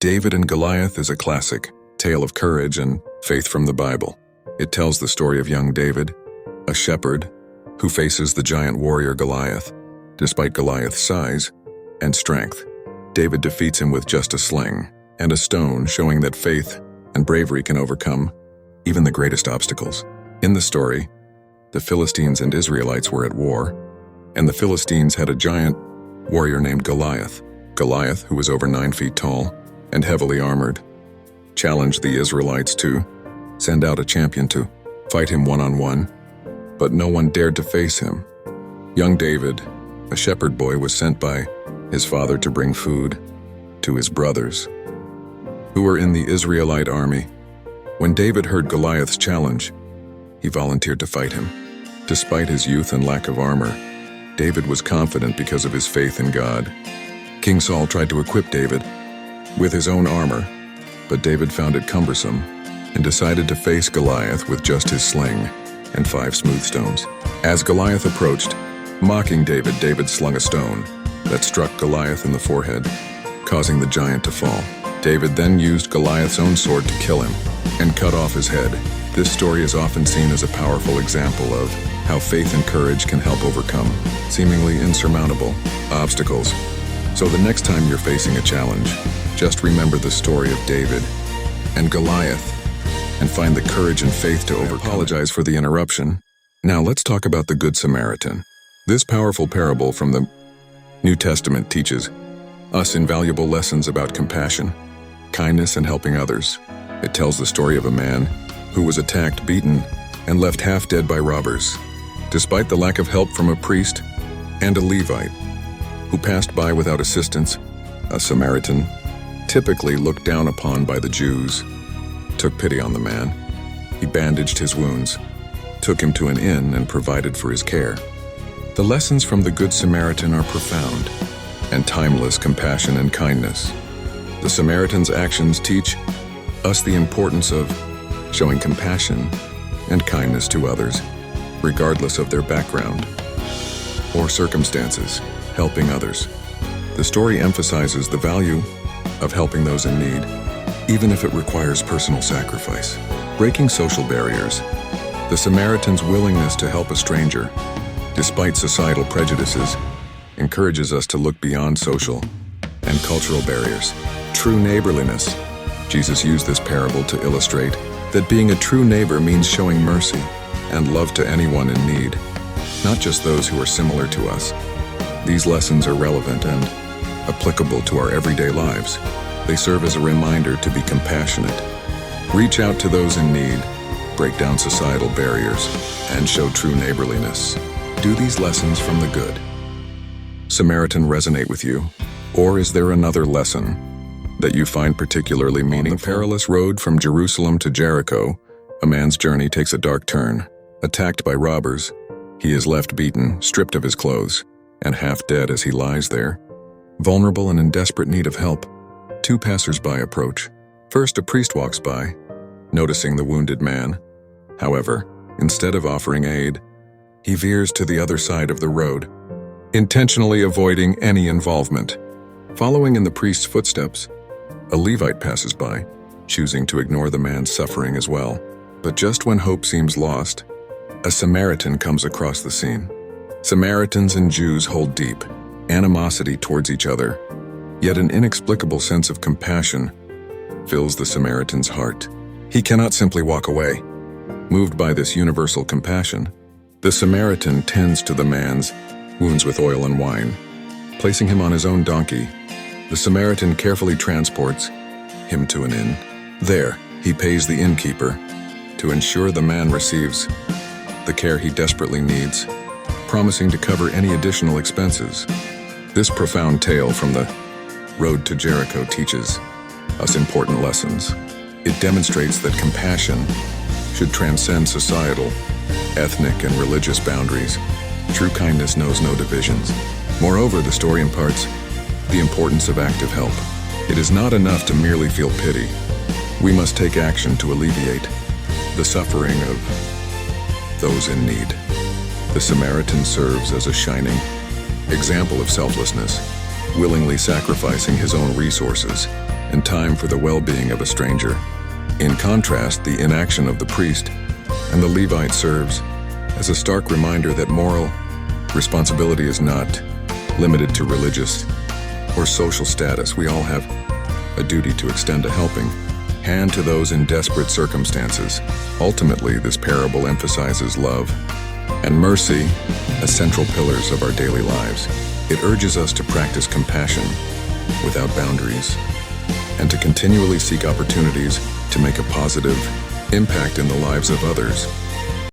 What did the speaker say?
David and Goliath is a classic tale of courage and faith from the Bible. It tells the story of young David, a shepherd who faces the giant warrior Goliath. Despite Goliath's size and strength, David defeats him with just a sling and a stone, showing that faith and bravery can overcome even the greatest obstacles. In the story, the Philistines and Israelites were at war, and the Philistines had a giant warrior named Goliath. Goliath, who was over 9 feet tall and heavily armored, challenged the Israelites to send out a champion to fight him one-on-one, but no one dared to face him. Young David, a shepherd boy, was sent by his father to bring food to his brothers, who were in the Israelite army. When David heard Goliath's challenge, he volunteered to fight him. Despite his youth and lack of armor, David was confident because of his faith in God. King Saul tried to equip David with his own armor, but David found it cumbersome and decided to face Goliath with just his sling and 5 smooth stones. As Goliath approached, mocking David, David slung a stone that struck Goliath in the forehead, causing the giant to fall. David then used Goliath's own sword to kill him and cut off his head. This story is often seen as a powerful example of how faith and courage can help overcome seemingly insurmountable obstacles. So the next time you're facing a challenge, just remember the story of David and Goliath and find the courage and faith to overcome. I apologize for the interruption. Now let's talk about the Good Samaritan. This powerful parable from the New Testament teaches us invaluable lessons about compassion, kindness, and helping others. It tells the story of a man who was attacked, beaten, and left half dead by robbers. Despite the lack of help from a priest and a Levite who passed by without assistance, a Samaritan, typically looked down upon by the Jews, took pity on the man. He bandaged his wounds, took him to an inn, and provided for his care. The lessons from the Good Samaritan are profound and timeless: compassion and kindness. The Samaritan's actions teach us the importance of showing compassion and kindness to others, regardless of their background or circumstances. Helping others. The story emphasizes the value of helping those in need, even if it requires personal sacrifice. Breaking social barriers. The Samaritan's willingness to help a stranger, despite societal prejudices, encourages us to look beyond social and cultural barriers. True neighborliness. Jesus used this parable to illustrate that being a true neighbor means showing mercy and love to anyone in need, not just those who are similar to us. These lessons are relevant and applicable to our everyday lives. They serve as a reminder to be compassionate, reach out to those in need, break down societal barriers, and show true neighborliness. Do these lessons from the Good Samaritan resonate with you? Or is there another lesson that you find particularly meaningful? On the perilous road from Jerusalem to Jericho, a man's journey takes a dark turn. Attacked by robbers, he is left beaten, stripped of his clothes, and half dead as he lies there. Vulnerable and in desperate need of help, 2 passers-by approach. First, a priest walks by, noticing the wounded man. However, instead of offering aid, he veers to the other side of the road, intentionally avoiding any involvement. Following in the priest's footsteps, a Levite passes by, choosing to ignore the man's suffering as well. But just when hope seems lost, a Samaritan comes across the scene. Samaritans and Jews hold deep animosity towards each other, yet an inexplicable sense of compassion fills the Samaritan's heart. He cannot simply walk away. Moved by this universal compassion, the Samaritan tends to the man's wounds with oil and wine. Placing him on his own donkey, the Samaritan carefully transports him to an inn. There, he pays the innkeeper to ensure the man receives the care he desperately needs, promising to cover any additional expenses. This profound tale from the road to Jericho teaches us important lessons. It demonstrates that compassion should transcend societal, ethnic, and religious boundaries. True kindness knows no divisions. Moreover, the story imparts the importance of active help. It is not enough to merely feel pity. We must take action to alleviate the suffering of those in need. The Samaritan serves as a shining example of selflessness, willingly sacrificing his own resources and time for the well-being of a stranger. In contrast, the inaction of the priest and the Levite serves as a stark reminder that moral responsibility is not limited to religious or social status. We all have a duty to extend a helping hand to those in desperate circumstances. Ultimately, this parable emphasizes love and mercy as central pillars of our daily lives. It urges us to practice compassion without boundaries and to continually seek opportunities to make a positive impact in the lives of others.